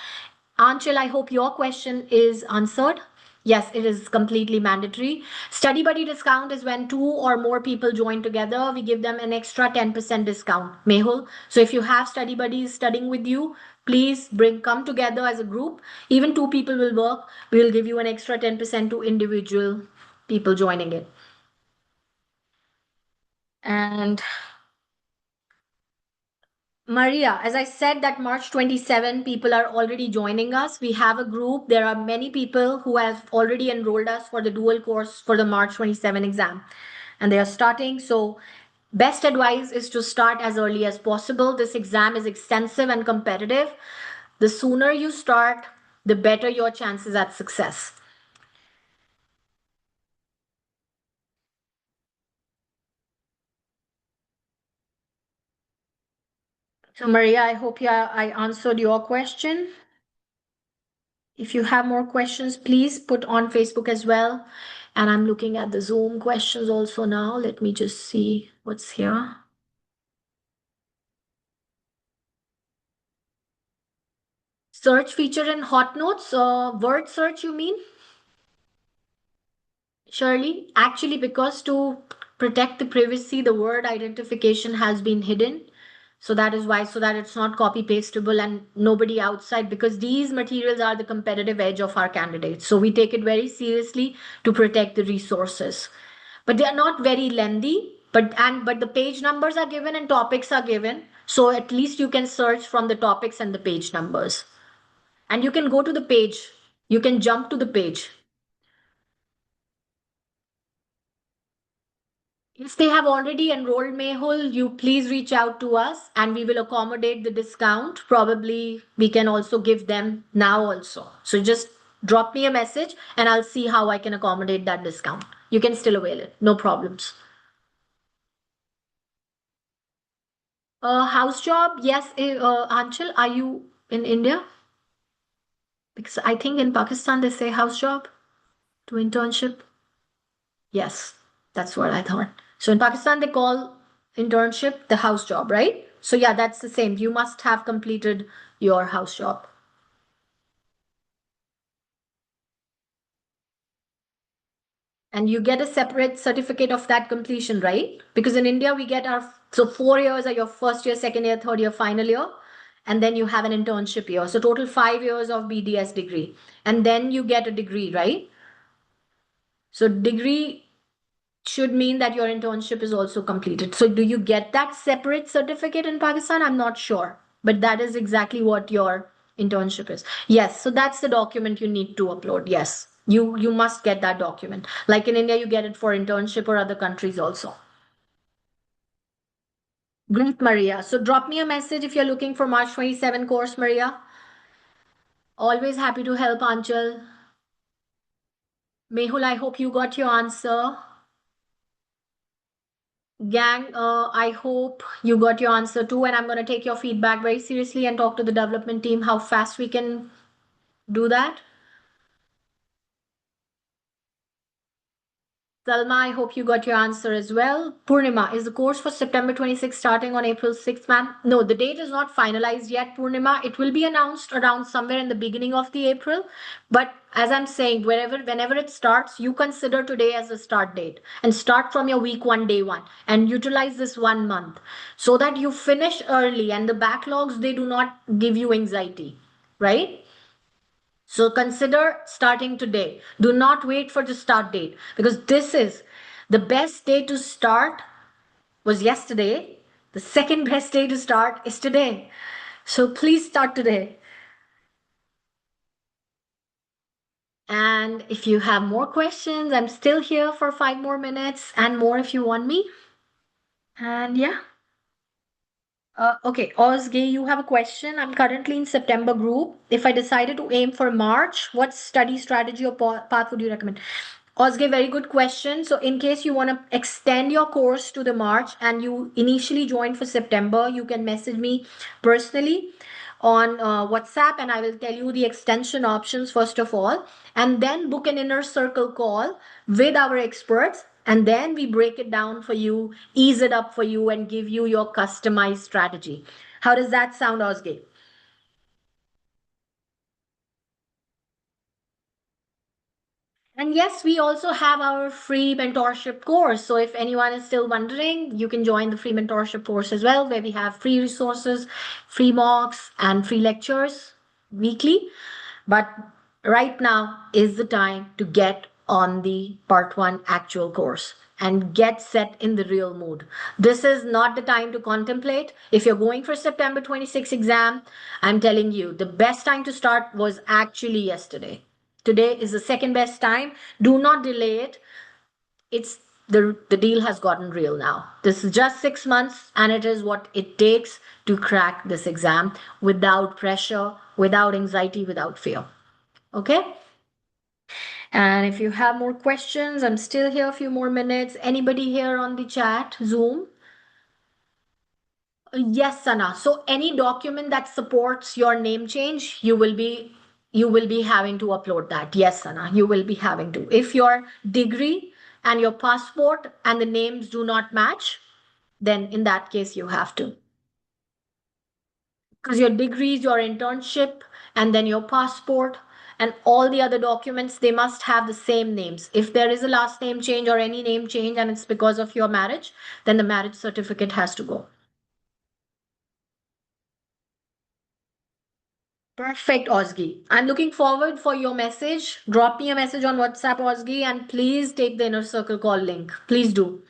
Anchal, I hope your question is answered. Yes, it is completely mandatory. Study buddy discount is when two or more people join together. We give them an extra 10% discount. Mehul. So if you have study buddies studying with you, please come together as a group. Even two people will work. We will give you an extra 10% to individual people joining it. And Maria, as I said, that March 27, people are already joining us. We have a group. There are many people who have already enrolled us for the dual course for the March 27 exam, and they are starting. So, best advice is to start as early as possible. This exam is extensive and competitive. The sooner you start, the better your chances at success. So, Maria, I hope I answered your question. If you have more questions, please put on Facebook as well. And I'm looking at the Zoom questions also now. Let me just see what's here. Search feature in Hot Notes, word search, you mean? Shirley, actually, because to protect the privacy, the word identification has been hidden. So that is why, so that it's not copy pastable and nobody outside, because these materials are the competitive edge of our candidates. So we take it very seriously to protect the resources. But they are not very lengthy, but the page numbers are given and topics are given. So at least you can search from the topics and the page numbers. And you can go to the page. You can jump to the page. If they have already enrolled Mehul, you please reach out to us and we will accommodate the discount. Probably we can also give them now also. So just drop me a message and I'll see how I can accommodate that discount. You can still avail it, no problems. House job, yes. Anchal, are you in India? Because I think in Pakistan they say house job to internship. Yes, that's what I thought. So in Pakistan they call internship the house job, right? So yeah, that's the same. You must have completed your house job. And you get a separate certificate of that completion, right? Because in India, we get our, so 4 years are your first year, second year, third year, final year. And then you have an internship year. So total 5 years of BDS degree. And then you get a degree, right? So degree should mean that your internship is also completed. So do you get that separate certificate in Pakistan? I'm not sure, but that is exactly what your internship is. Yes, so that's the document you need to upload. Yes. You must get that document. Like in India, you get it for internship or other countries also. Great, Maria. So drop me a message if you're looking for March 27 course, Maria. Always happy to help, Anchal. Mehul, I hope you got your answer. Gang, I hope you got your answer too, and I'm going to take your feedback very seriously and talk to the development team how fast we can do that. Salma, I hope you got your answer as well. Purnima, is the course for September 26th starting on April 6th, ma'am? No, the date is not finalized yet, Purnima. It will be announced around somewhere in the beginning of the April. But as I'm saying, whenever it starts, you consider today as a start date and start from your week one, day one, and utilize this 1 month so that you finish early and the backlogs, they do not give you anxiety, right? So consider starting today. Do not wait for the start date because this is the best day to start was yesterday. The second best day to start is today. So please start today. And if you have more questions, I'm still here for 5 more minutes and more if you want me. And yeah. Okay, Ozge, you have a question. I'm currently in September group. If I decided to aim for March, what study strategy or path would you recommend? Ozge, very good question. So, in case you want to extend your course to the March and you initially joined for September, you can message me personally on WhatsApp and I will tell you the extension options first of all, and then book an inner circle call with our experts. And then we break it down for you, ease it up for you, and give you your customized strategy. How does that sound, Ozge? And yes, we also have our free mentorship course. So if anyone is still wondering, you can join the free mentorship course as well, where we have free resources, free mocks, and free lectures weekly. But right now is the time to get on the part one actual course and get set in the real mood. This is not the time to contemplate. If you're going for September 26 exam, I'm telling you, the best time to start was actually yesterday. Today is the second best time. Do not delay it. It's the deal has gotten real now. This is just 6 months, and it is what it takes to crack this exam without pressure, without anxiety, without fear. Okay? And if you have more questions, I'm still here a few more minutes. Anybody here on the chat, Zoom? Yes, Sana. So any document that supports your name change, you will be having to upload that. Yes, Sana, you will be having to. If your degree and your passport and the names do not match, then in that case you have to. Because your degrees, your internship, and then your passport and all the other documents, they must have the same names. If there is a last name change or any name change and it's because of your marriage, then the marriage certificate has to go. Perfect, Ozgi. I'm looking forward for your message. Drop me a message on WhatsApp, Ozgi, and please take the inner circle call link. Please do.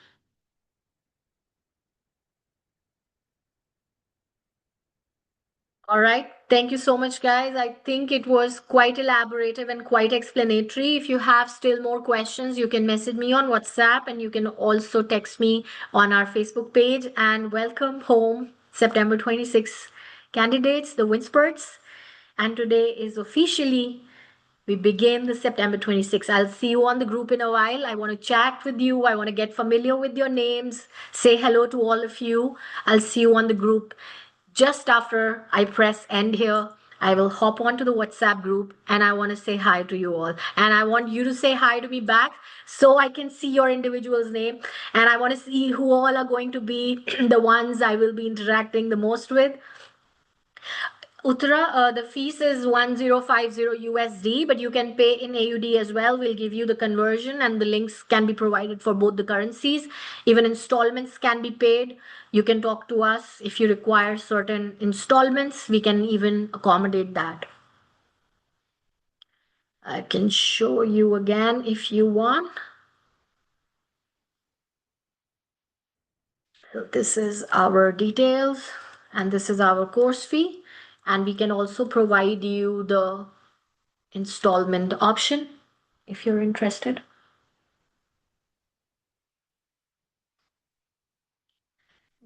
All right. Thank you so much, guys. I think it was quite elaborative and quite explanatory. If you have still more questions, you can message me on WhatsApp and you can also text me on our Facebook page. And welcome home, September 26 candidates, the Winsperts. And today is officially we begin the September 26th. I'll see you on the group in a while. I want to chat with you. I want to get familiar with your names, say hello to all of you. I'll see you on the group just after I press end here. I will hop onto the WhatsApp group and I want to say hi to you all. And I want you to say hi to me back so I can see your individual's name. And I want to see who all are going to be the ones I will be interacting the most with. Uttara, the fees is 1050 USD, but you can pay in AUD as well. We'll give you the conversion and the links can be provided for both the currencies. Even installments can be paid. You can talk to us if you require certain installments. We can even accommodate that. I can show you again if you want. So this is our details and this is our course fee. And we can also provide you the installment option if you're interested.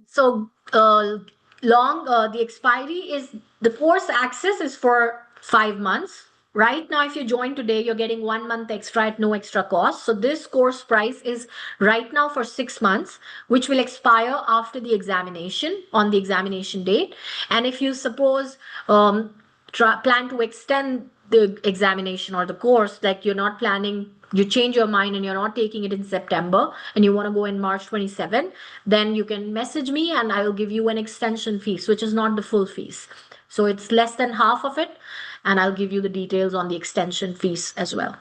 So the expiry is the course access is for 5 months. Right now, if you join today, you're getting 1 month extra at no extra cost. So this course price is right now for 6 months, which will expire after the examination on the examination date. And if you suppose plan to extend the examination or the course, like you're not planning, you change your mind and you're not taking it in September and you want to go in March 27, then you can message me and I will give you an extension fees, which is not the full fees. So it's less than half of it, and I'll give you the details on the extension fees as well.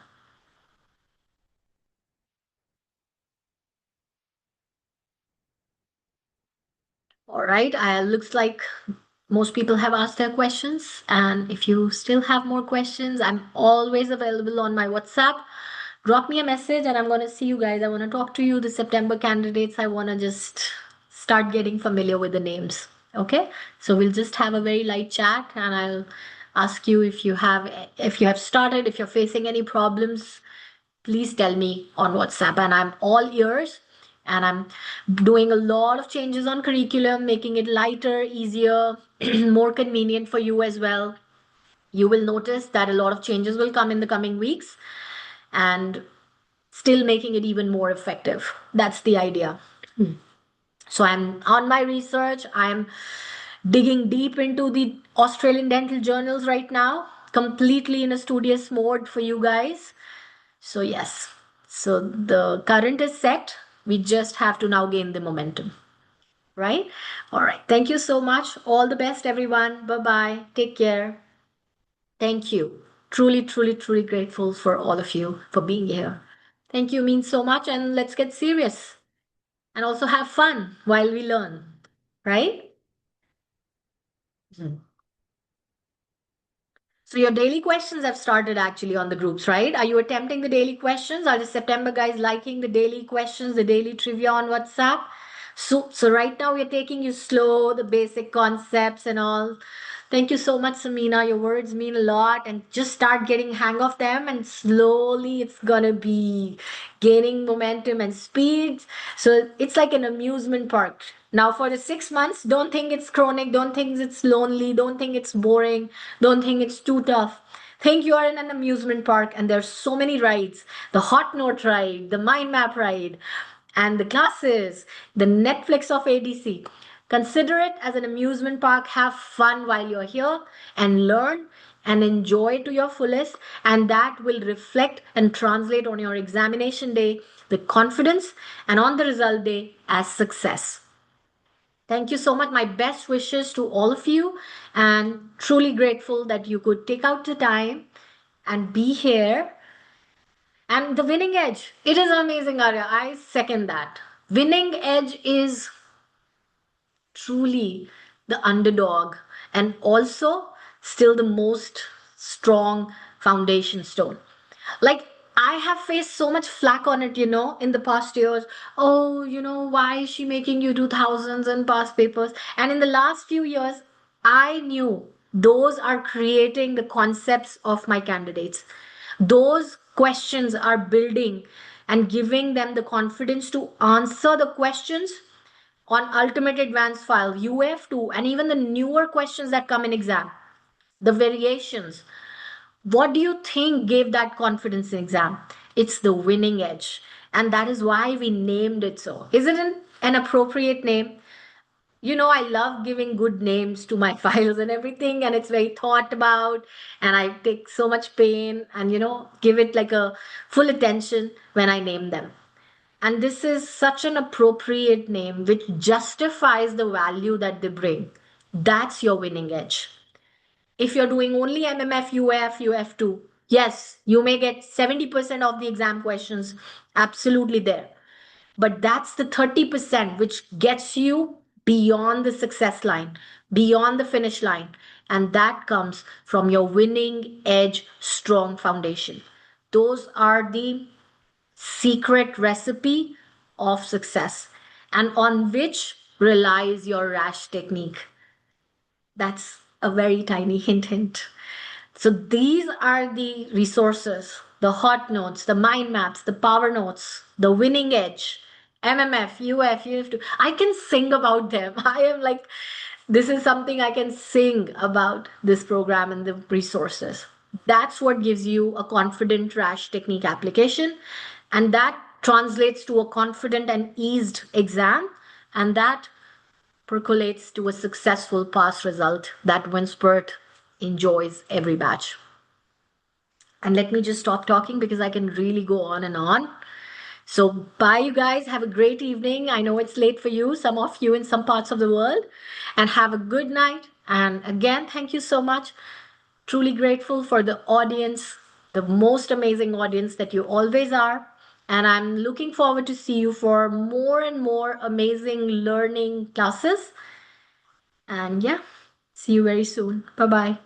All right, looks like most people have asked their questions. And if you still have more questions, I'm always available on my WhatsApp. Drop me a message and I'm going to see you guys. I want to talk to you, the September candidates. I want to just start getting familiar with the names. Okay, so we'll just have a very light chat and I'll ask you if you have started, if you're facing any problems, please tell me on WhatsApp and I'm all ears. And I'm doing a lot of changes on curriculum, making it lighter, easier, more convenient for you as well. You will notice that a lot of changes will come in the coming weeks and still making it even more effective. That's the idea. So I'm on my research. I'm digging deep into the Australian dental journals right now, completely in a studious mode for you guys. So, yes, so the current is set. We just have to now gain the momentum, right? All right. Thank you so much. All the best, everyone. Bye bye. Take care. Thank you. Truly, truly, truly grateful for all of you for being here. Thank you means so much. And let's get serious and also have fun while we learn, right? Mhm. So your daily questions have started actually on the groups, right? Are you attempting the daily questions? Are the September guys liking the daily questions, the daily trivia on WhatsApp? So right now we're taking you slow, the basic concepts and all. Thank you so much, Samina. Your words mean a lot, and just start getting hang of them, and slowly it's gonna be gaining momentum and speed. So it's like an amusement park. Now for the 6 months, don't think it's chronic, don't think it's lonely, don't think it's boring, don't think it's too tough. Think you are in an amusement park and there's so many rides. The hot note ride, the mind map ride, and the classes, the Netflix of ADC. Consider it as an amusement park. Have fun while you're here and learn and enjoy to your fullest. And that will reflect and translate on your examination day, the confidence, and on the result day as success. Thank you so much. My best wishes to all of you, and truly grateful that you could take out the time and be here. And the winning edge, it is amazing, Arya. I second that. Winning edge is truly the underdog and also still the most strong foundation stone. Like, I have faced so much flack on it, in the past years. Oh, why is she making you do thousands and past papers? And in the last few years, I knew those are creating the concepts of my candidates. Those questions are building and giving them the confidence to answer the questions on ultimate advanced file, UF2, and even the newer questions that come in exam, the variations. What do you think gave that confidence in exam? It's the winning edge. And that is why we named it so. Is it an appropriate name? I love giving good names to my files and everything, and it's very thought about, and I take so much pain and, give it like a full attention when I name them. And this is such an appropriate name which justifies the value that they bring. That's your winning edge. If you're doing only MMF, UF, UF2, yes, you may get 70% of the exam questions absolutely there. But that's the 30% which gets you beyond the success line, beyond the finish line. And that comes from your winning edge, strong foundation. Those are the secret recipe of success and on which relies your rash technique. That's a very tiny hint. So these are the resources, the hot notes, the mind maps, the power notes, the winning edge, MMF, UF, UF2. I can sing about them. I am like, this is something I can sing about this program and the resources. That's what gives you a confident rash technique application. And that translates to a confident and eased exam. And that percolates to a successful pass result that Winspert enjoys every batch. And let me just stop talking because I can really go on and on. So, bye, you guys. Have a great evening. I know it's late for you, some of you in some parts of the world, and have a good night. And again, thank you so much. Truly grateful for the audience, the most amazing audience that you always are. And I'm looking forward to see you for more and more amazing learning classes. And yeah, see you very soon. Bye bye.